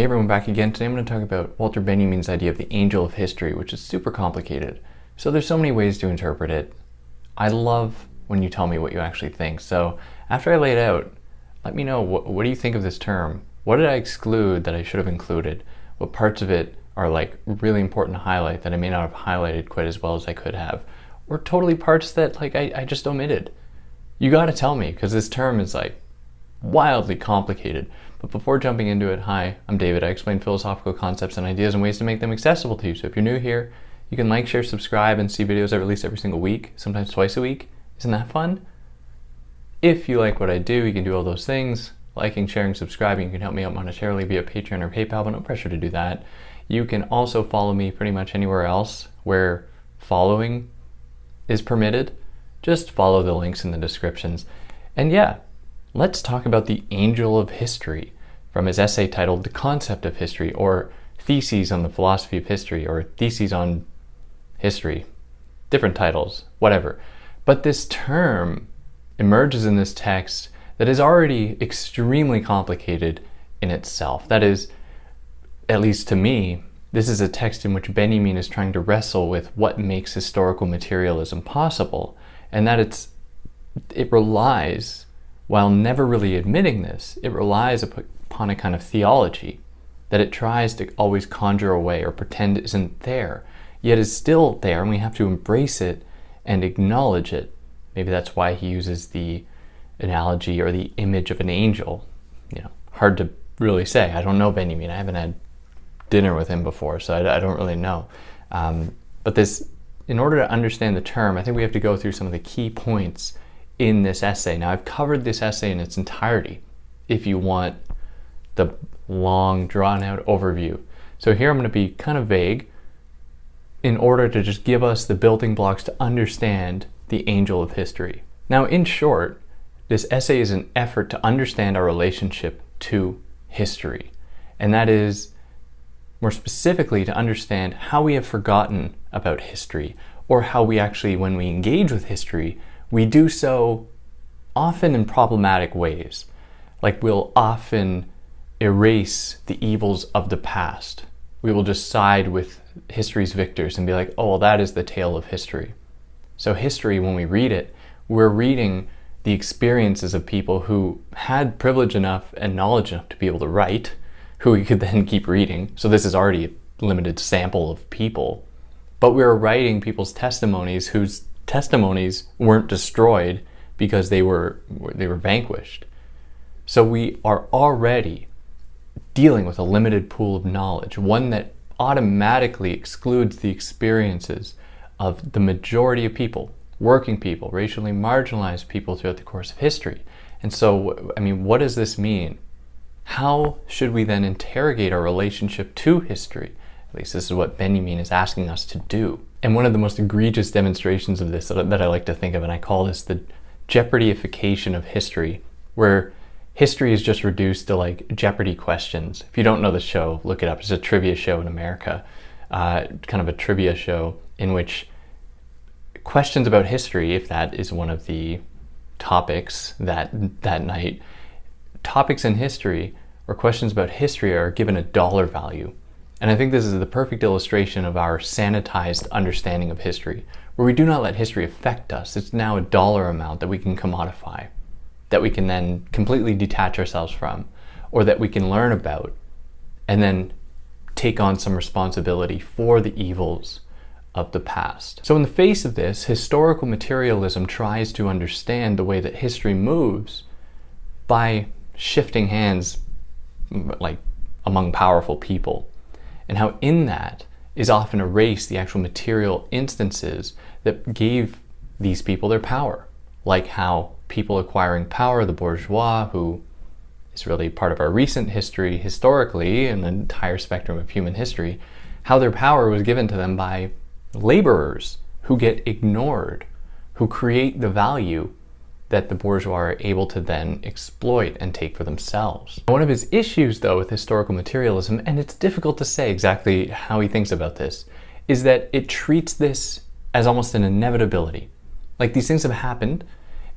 Hey everyone, back again. Today I'm going to talk about Walter Benjamin's idea of the angel of history, which is super complicated. So there's so many ways to interpret it. I love when you tell me what you actually think. So after I lay it out, let me know, what do you think of this term? What did I exclude that I should have included? What parts of it are like really important to highlight that I may not have highlighted quite as well as I could have? Or totally parts that like I just omitted? You got to tell me, because this term is like wildly complicated. But before jumping into it, hi, I'm David. I explain philosophical concepts and ideas and ways to make them accessible to you. So if you're new here, you can like, share, subscribe, and see videos I release every single week, sometimes twice a week. Isn't that fun? If you like what I do, you can do all those things. Liking, sharing, subscribing. You can help me out monetarily via Patreon or PayPal, but no pressure to do that. You can also follow me pretty much anywhere else where following is permitted. Just follow the links in the descriptions. And yeah, let's talk about the angel of history from his essay titled The Concept of History, or Theses on the Philosophy of History, or Theses on History. Different titles, whatever. But this term emerges in this text that is already extremely complicated in itself. That is, at least to me, this is a text in which Benjamin is trying to wrestle with what makes historical materialism possible, and that it relies, while never really admitting this, it relies upon a kind of theology that it tries to always conjure away or pretend isn't there, yet is still there, and we have to embrace it and acknowledge it. Maybe that's why he uses the analogy or the image of an angel. Hard to really say. I don't know Benjamin. I haven't had dinner with him before, so I don't really know. But this, in order to understand the term, I think we have to go through some of the key points in this essay. Now, I've covered this essay in its entirety if you want the long, drawn-out overview. So here I'm going to be kind of vague in order to just give us the building blocks to understand the angel of history. Now, in short, this essay is an effort to understand our relationship to history. And that is, more specifically, to understand how we have forgotten about history, or how we actually, when we engage with history, we do so often in problematic ways. Like, we'll often erase the evils of the past. We will just side with history's victors and be like, oh, well, that is the tale of history. So history, when we read it, we're reading the experiences of people who had privilege enough and knowledge enough to be able to write, who we could then keep reading. So this is already a limited sample of people. But we're writing people's testimonies whose testimonies weren't destroyed because they were vanquished. So we are already dealing with a limited pool of knowledge, one that automatically excludes the experiences of the majority of people, working people, racially marginalized people throughout the course of history. And so, what does this mean? How should we then interrogate our relationship to history? At least this is what Benjamin is asking us to do. And one of the most egregious demonstrations of this that I like to think of, and I call this the Jeopardyification of history, where history is just reduced to like Jeopardy questions. If you don't know the show, look it up. It's a trivia show in America, kind of a trivia show in which questions about history, if that is one of the topics that night, topics in history or questions about history are given a dollar value. And I think this is the perfect illustration of our sanitized understanding of history, where we do not let history affect us. It's now a dollar amount that we can commodify, that we can then completely detach ourselves from, or that we can learn about and then take on some responsibility for the evils of the past. So in the face of this, historical materialism tries to understand the way that history moves by shifting hands like among powerful people, and how in that is often erased the actual material instances that gave these people their power, like how people acquiring power, the bourgeois, who is really part of our recent history historically in the entire spectrum of human history, how their power was given to them by laborers who get ignored, who create the value that the bourgeois are able to then exploit and take for themselves. One of his issues, though, with historical materialism, and it's difficult to say exactly how he thinks about this, is that it treats this as almost an inevitability. Like, these things have happened,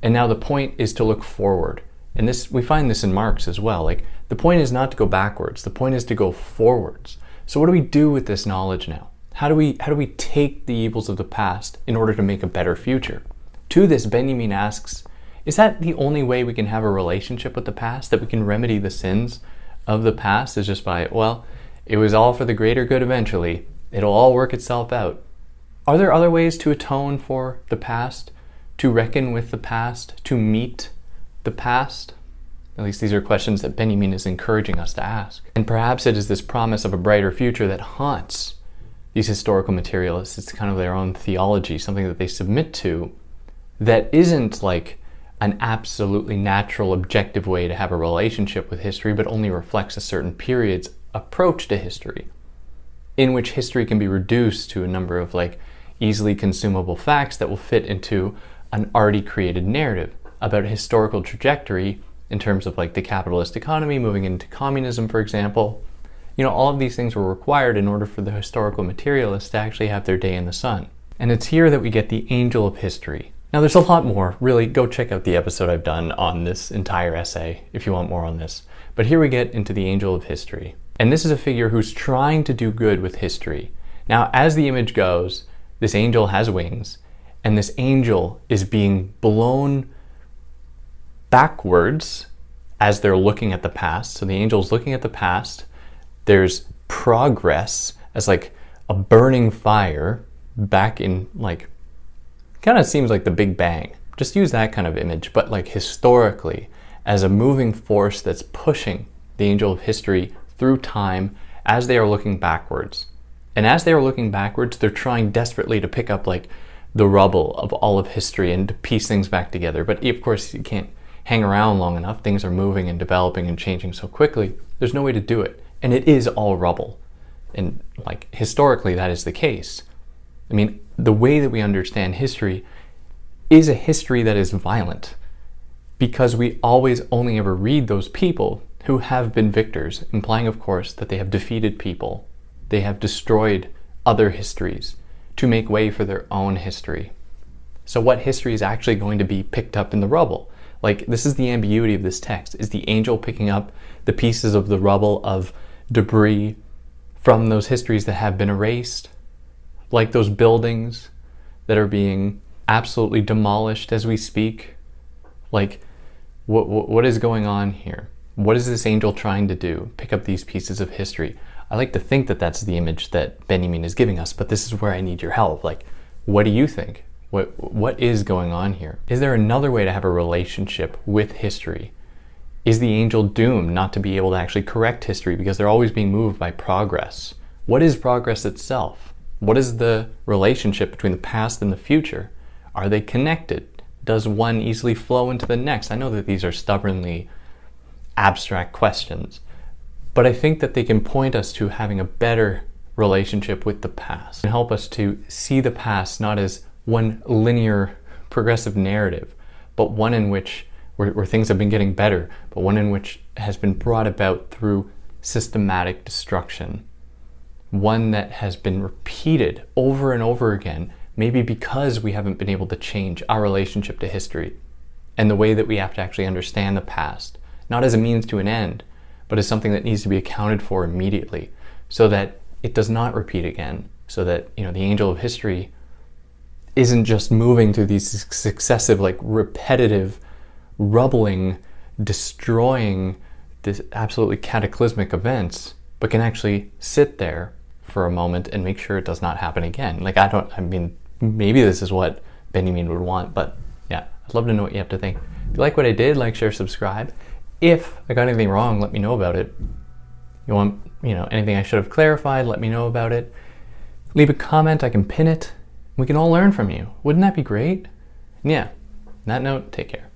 and now the point is to look forward And this, we find this in Marx as well. Like, the point is not to go backwards, the point is to go forwards. So what do we do with this knowledge now? How do we take the evils of the past in order to make a better future? To this, Benjamin asks, is that the only way we can have a relationship with the past, that we can remedy the sins of the past, is just by, well, it was all for the greater good eventually, it'll all work itself out? Are there other ways to atone for the past, to reckon with the past, to meet the past? At least these are questions that Benjamin is encouraging us to ask. And perhaps it is this promise of a brighter future that haunts these historical materialists. It's kind of their own theology, something that they submit to, that isn't like an absolutely natural, objective way to have a relationship with history, but only reflects a certain period's approach to history, in which history can be reduced to a number of like easily consumable facts that will fit into an already created narrative about a historical trajectory in terms of like the capitalist economy moving into communism, for example. You know, all of these things were required in order for the historical materialists to actually have their day in the sun. And it's here that we get the angel of history. Now there's a lot more. Really, go check out the episode I've done on this entire essay if you want more on this. But here we get into the angel of history. And this is a figure who's trying to do good with history. Now, as the image goes, this angel has wings, and this angel is being blown backwards as they're looking at the past. So the angel's looking at the past. There's progress as like a burning fire back in, like, kind of seems like the Big Bang. Just use that kind of image, but like historically as a moving force that's pushing the angel of history through time as they are looking backwards. And as they are looking backwards, they're trying desperately to pick up like the rubble of all of history and to piece things back together. But of course, you can't hang around long enough. Things are moving and developing and changing so quickly. There's no way to do it. And it is all rubble. And like historically, that is the case. I mean, the way that we understand history is a history that is violent, because we always only ever read those people who have been victors, implying, of course, that they have defeated people. They have destroyed other histories to make way for their own history. So what history is actually going to be picked up in the rubble? Like, this is the ambiguity of this text. Is the angel picking up the pieces of the rubble of debris from those histories that have been erased? Like those buildings that are being absolutely demolished as we speak? Like, what is going on here? What is this angel trying to do? Pick up these pieces of history. I like to think that that's the image that Benjamin is giving us, but this is where I need your help. Like, what do you think? What is going on here? Is there another way to have a relationship with history? Is the angel doomed not to be able to actually correct history because they're always being moved by progress? What is progress itself? What is the relationship between the past and the future? Are they connected? Does one easily flow into the next? I know that these are stubbornly abstract questions, but I think that they can point us to having a better relationship with the past and help us to see the past not as one linear progressive narrative, but one in which where things have been getting better, but one in which has been brought about through systematic destruction. One that has been repeated over and over again, maybe because we haven't been able to change our relationship to history and the way that we have to actually understand the past, not as a means to an end, but as something that needs to be accounted for immediately so that it does not repeat again, so that, you know, the angel of history isn't just moving through these successive, like, repetitive, rubbling, destroying, this absolutely cataclysmic events, but can actually sit there for a moment and make sure it does not happen again. Like, I mean, maybe this is what Benjamin would want, but yeah, I'd love to know what you have to think. If you like what I did, like, share, subscribe. If I got anything wrong, let me know about it. You want, anything I should have clarified, let me know about it. Leave a comment, I can pin it. We can all learn from you. Wouldn't that be great? Yeah. On that note, take care.